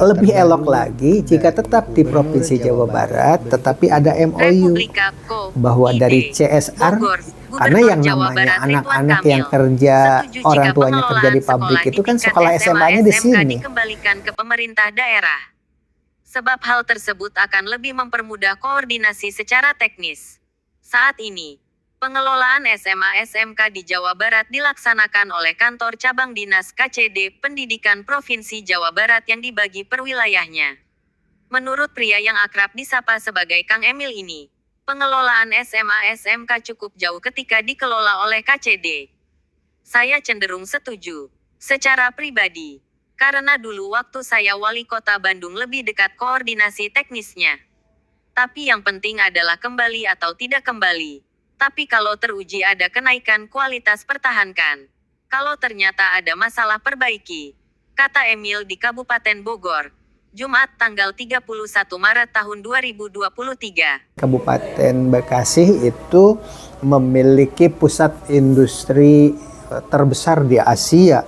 Lebih elok lagi jika tetap di Provinsi Jawa Barat, tetapi ada MOU bahwa dari CSR, karena yang namanya anak-anak yang kerja, orang tuanya kerja di pabrik itu kan sekolah SMA-nya di sini. Dikembalikan ke pemerintah daerah. Sebab hal tersebut akan lebih mempermudah koordinasi secara teknis. Saat ini, pengelolaan SMA SMK di Jawa Barat dilaksanakan oleh kantor cabang Dinas KCD Pendidikan Provinsi Jawa Barat yang dibagi per wilayahnya. Menurut pria yang akrab disapa sebagai Kang Emil ini, pengelolaan SMA SMK cukup jauh ketika dikelola oleh KCD. Saya cenderung setuju, secara pribadi. Karena dulu waktu saya wali kota Bandung lebih dekat koordinasi teknisnya. Tapi yang penting adalah kembali atau tidak kembali. Tapi kalau teruji ada kenaikan kualitas pertahankan. Kalau ternyata ada masalah perbaiki. Kata Emil di Kabupaten Bogor. Jumat tanggal 31 Maret tahun 2023. Kabupaten Bekasi itu memiliki pusat industri terbesar di Asia.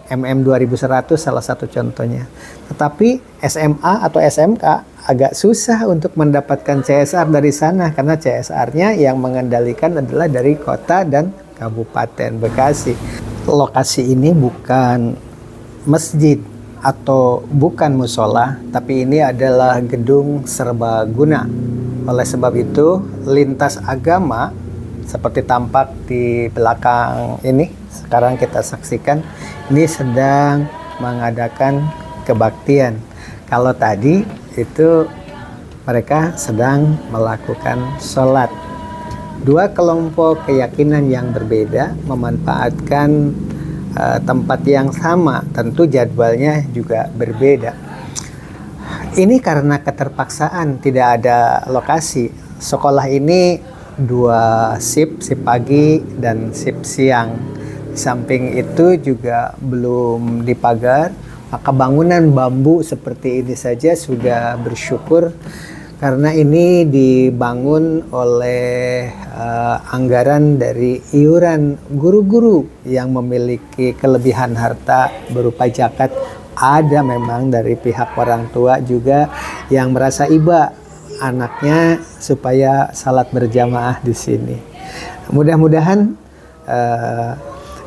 MM2100 salah satu contohnya. Tetapi SMA atau SMK agak susah untuk mendapatkan CSR dari sana karena CSR-nya yang mengendalikan adalah dari kota dan Kabupaten Bekasi. Lokasi ini bukan masjid atau bukan musola, tapi ini adalah gedung serbaguna. Oleh sebab itu, lintas agama seperti tampak di belakang ini, sekarang kita saksikan, ini sedang mengadakan kebaktian. Kalau tadi itu mereka sedang melakukan sholat. Dua kelompok keyakinan yang berbeda memanfaatkan tempat yang sama, tentu jadwalnya juga berbeda. Ini karena keterpaksaan, tidak ada lokasi. Sekolah ini dua shift pagi dan shift siang. Di samping itu juga belum dipagar, maka bangunan bambu seperti ini saja sudah bersyukur karena ini dibangun oleh anggaran dari iuran guru-guru yang memiliki kelebihan harta berupa zakat. Ada memang dari pihak orang tua juga yang merasa iba anaknya supaya salat berjamaah di sini. Mudah-mudahan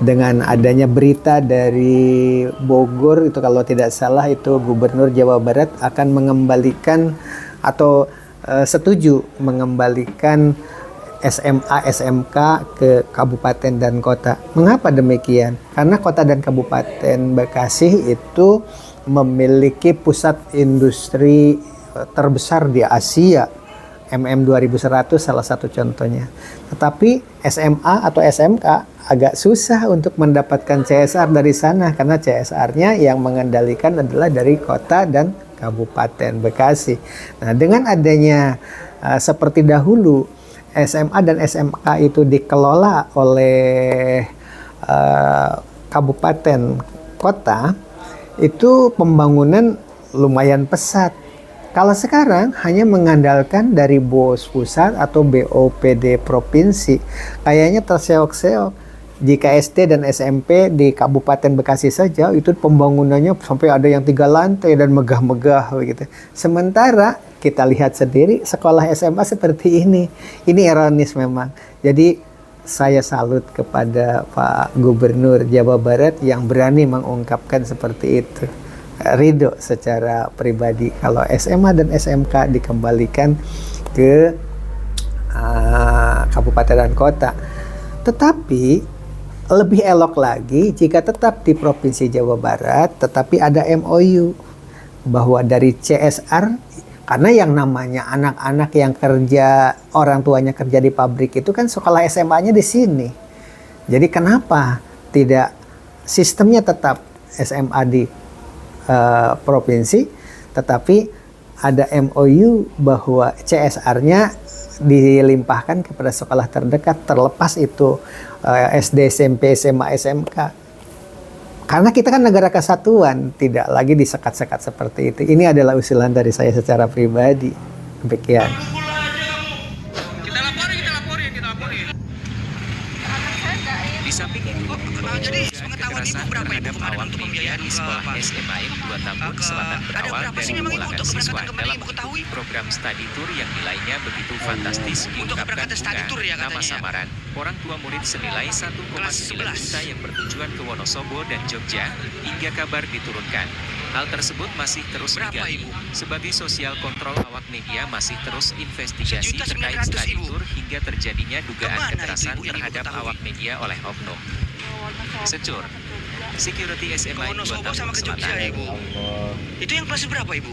dengan adanya berita dari Bogor itu, kalau tidak salah itu Gubernur Jawa Barat akan mengembalikan atau setuju mengembalikan SMA SMK ke kabupaten dan kota. Mengapa demikian? Karena kota dan kabupaten Bekasi itu memiliki pusat industri terbesar di Asia. MM2100 salah satu contohnya. Tetapi SMA atau SMK agak susah untuk mendapatkan CSR dari sana karena CSR-nya yang mengendalikan adalah dari kota dan Kabupaten Bekasi. Nah, dengan adanya seperti dahulu SMA dan SMK itu dikelola oleh kabupaten kota, itu pembangunan lumayan pesat. Kalau sekarang hanya mengandalkan dari BOS pusat atau BOPD provinsi, kayaknya terseok-seok. Jika SD dan SMP di Kabupaten Bekasi saja itu pembangunannya sampai ada yang 3 lantai dan megah-megah begitu. Sementara kita lihat sendiri sekolah SMA seperti ini. Ini ironis memang. Jadi saya salut kepada Pak Gubernur Jawa Barat yang berani mengungkapkan seperti itu. Ridho secara pribadi kalau SMA dan SMK dikembalikan ke kabupaten dan kota. Tetapi lebih elok lagi jika tetap di Provinsi Jawa Barat, tetapi ada MOU bahwa dari CSR, karena yang namanya anak-anak yang kerja, orang tuanya kerja di pabrik itu kan sekolah SMA-nya di sini. Jadi kenapa tidak sistemnya tetap SMA di provinsi, tetapi ada MOU bahwa CSR-nya dilimpahkan kepada sekolah terdekat, terlepas itu SD, SMP, SMA, SMK. Karena kita kan negara kesatuan, tidak lagi disekat-sekat seperti itu. Ini adalah usulan dari saya secara pribadi. Demikian. Kita laporin. Di samping itu, jadi pengetahuan ibu berapa ini? terhadap awak media di sekolah SMAN 2 Tambun Selatan berawal dari pemulangan siswa dalam program study tour yang nilainya begitu fantastis diungkapkan Bunga, nama samaran orang tua murid senilai 1,9 juta yang bertujuan ke Wonosobo dan Jogja hingga kabar diturunkan. Hal tersebut masih terus digali. Sebagai sosial kontrol awak media masih terus investigasi terkait study tour hingga terjadinya dugaan kekerasan terhadap awak media oleh oknum. Secur, Security SMA 2 Tambun Selatan. Itu yang kelas berapa Ibu?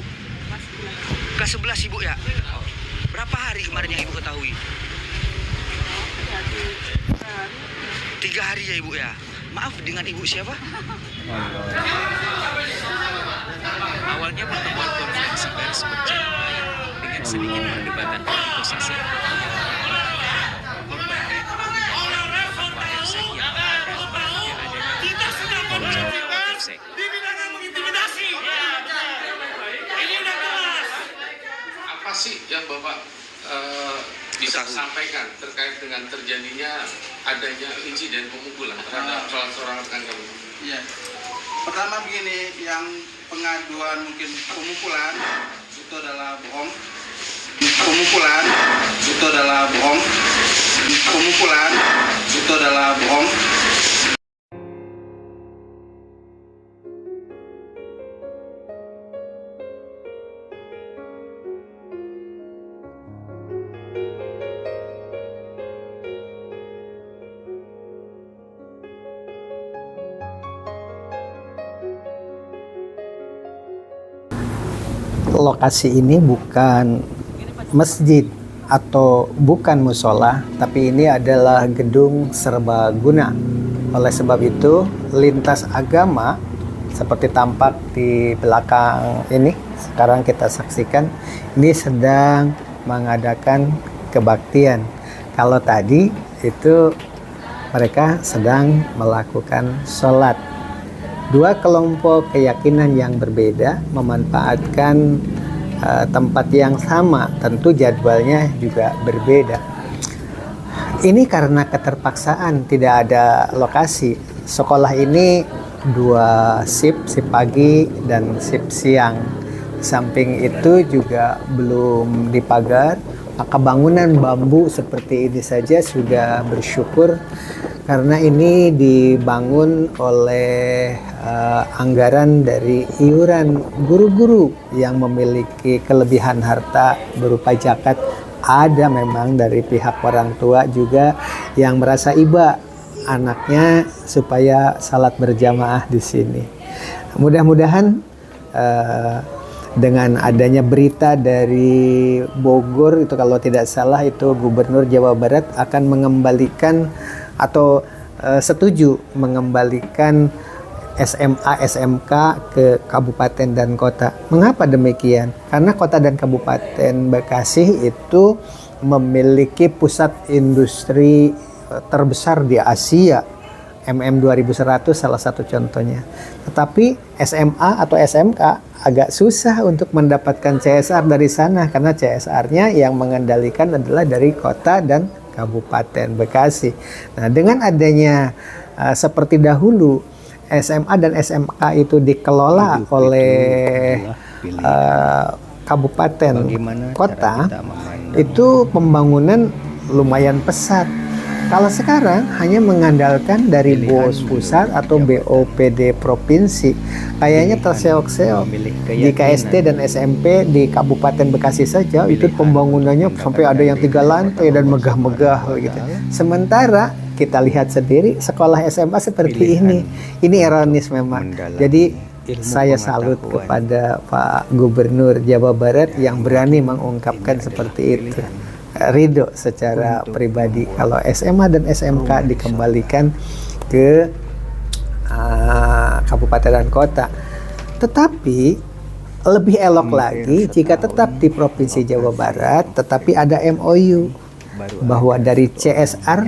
Kelas 11 Ibu ya? Berapa hari kemarin yang Ibu ketahui? 3 hari ya Ibu ya? Maaf, dengan Ibu siapa? Awalnya pertemuan konferensi pers berjalan baik dengan sedikit perdebatan politisasi. Korban dan Polsek yang ada Polsek. Dipidana mengintimidasi. Ini udah jelas. Apa sih yang Bapak bisa sampaikan terkait dengan terjadinya adanya insiden pemukulan terhadap salah seorang rekan kami? Iya. Pertama begini, yang pengaduan mungkin pemukulan itu adalah bohong. Pemukulan itu adalah bohong. Pemukulan itu adalah bohong. Lokasi ini bukan masjid atau bukan musola, tapi ini adalah gedung serbaguna. Oleh sebab itu, lintas agama seperti tampak di belakang ini, sekarang kita saksikan, ini sedang mengadakan kebaktian. Kalau tadi itu mereka sedang melakukan sholat. Dua kelompok keyakinan yang berbeda memanfaatkan tempat yang sama, tentu jadwalnya juga berbeda. Ini karena keterpaksaan, tidak ada lokasi. Sekolah ini dua shift pagi dan shift siang. Samping itu juga belum dipagar, maka bangunan bambu seperti ini saja sudah bersyukur karena ini dibangun oleh anggaran dari iuran guru-guru yang memiliki kelebihan harta berupa zakat. Ada memang dari pihak orang tua juga yang merasa iba anaknya supaya salat berjamaah di sini. Mudah-mudahan dengan adanya berita dari Bogor itu, kalau tidak salah itu Gubernur Jawa Barat akan mengembalikan atau setuju mengembalikan SMA SMK ke kabupaten dan kota. Mengapa demikian? Karena kota dan kabupaten Bekasi itu memiliki pusat industri terbesar di Asia. MM 2100 salah satu contohnya. Tetapi SMA atau SMK agak susah untuk mendapatkan CSR dari sana karena CSR-nya yang mengendalikan adalah dari kota dan Kabupaten Bekasi. Nah, dengan adanya seperti dahulu SMA dan SMK itu dikelola oleh kabupaten kota, itu pembangunan lumayan pesat. Kalau sekarang hanya mengandalkan dari BOS pusat atau BOPD provinsi, kayaknya terseok-seok. Di KSD dan SMP di Kabupaten Bekasi saja itu pembangunannya sampai ada yang 3 lantai dan megah-megah gitu. Sementara kita lihat sendiri sekolah SMA seperti ini. Ini ironis memang. Jadi saya salut kepada Pak Gubernur Jawa Barat yang berani mengungkapkan seperti itu. Ridho secara pribadi kalau SMA dan SMK dikembalikan ke kabupaten dan kota. Tetapi lebih elok lagi jika tetap di Provinsi Jawa Barat, tetapi ada MOU bahwa dari CSR,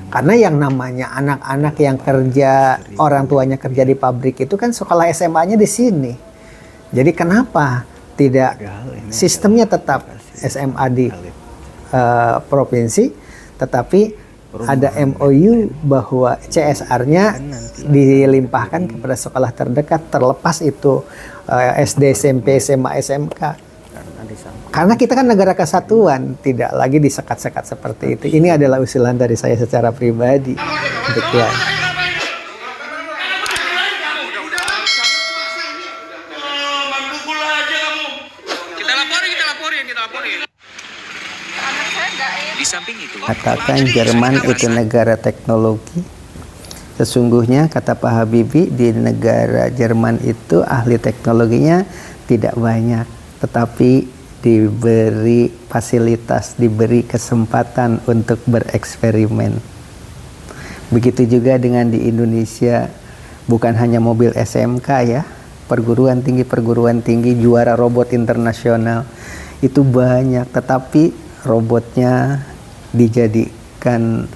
karena yang namanya anak-anak yang kerja, orang tuanya kerja di pabrik itu kan sekolah SMA-nya di sini. Jadi kenapa tidak sistemnya tetap SMA di provinsi, tetapi ada MOU bahwa CSR-nya dilimpahkan kepada sekolah terdekat, terlepas itu SD, SMP, SMA, SMK. Karena kita kan negara kesatuan, tidak lagi disekat-sekat seperti itu. Ini adalah usulan dari saya secara pribadi. Demikian. Kita laporin. Di samping itu, Katakan Jerman itu negara teknologi. Sesungguhnya kata Pak Habibie, di negara Jerman itu ahli teknologinya tidak banyak, tetapi diberi fasilitas, diberi kesempatan untuk bereksperimen. Begitu juga dengan di Indonesia, bukan hanya mobil SMK ya, perguruan tinggi juara robot internasional itu banyak, tetapi robotnya dijadikan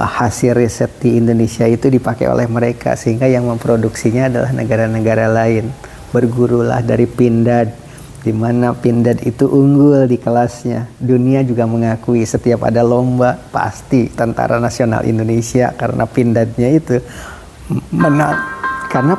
hasil riset di Indonesia itu dipakai oleh mereka, sehingga yang memproduksinya adalah negara-negara lain. Bergurulah dari Pindad, di mana Pindad itu unggul di kelasnya. Dunia juga mengakui, setiap ada lomba pasti Tentara Nasional Indonesia, karena Pindadnya itu menang, karena